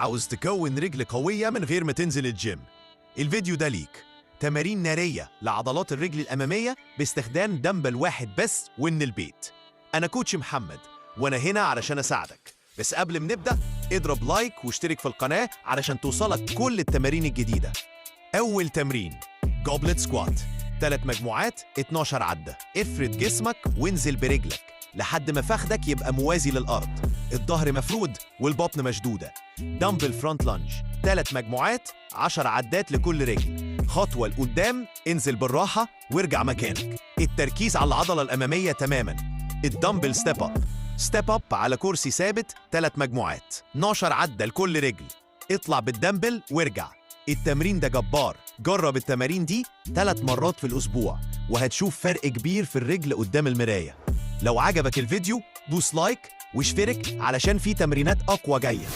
عاوز تكون رجل قوية من غير ما تنزل الجيم؟ الفيديو ده ليك. تمارين نارية لعضلات الرجل الأمامية باستخدام دمبل واحد بس ومن البيت. أنا كوتش محمد وأنا هنا علشان أساعدك. بس قبل ما نبدأ اضرب لايك واشترك في القناة علشان توصلك كل التمارين الجديدة. أول تمرين جوبلت سكوات، 3 مجموعات 12 عدة. افرد جسمك وانزل برجلك لحد ما فخدك يبقى موازي للأرض، الظهر مفرود والبطن مشدودة. دمبل فرونت لانج، 3 مجموعات 10 عدات لكل رجل. خطوة لقدام، انزل بالراحة وارجع مكانك. التركيز على العضلة الأمامية تماما. الدمبل ستيب اب، ستيب اب على كرسي ثابت 3 مجموعات 12 عدة لكل رجل. اطلع بالدمبل وارجع. التمرين ده جبار. جرب التمارين دي 3 مرات في الأسبوع وهتشوف فرق كبير في الرجل قدام المراية. لو عجبك الفيديو دوس لايك واشترك علشان في تمرينات أقوى جاية.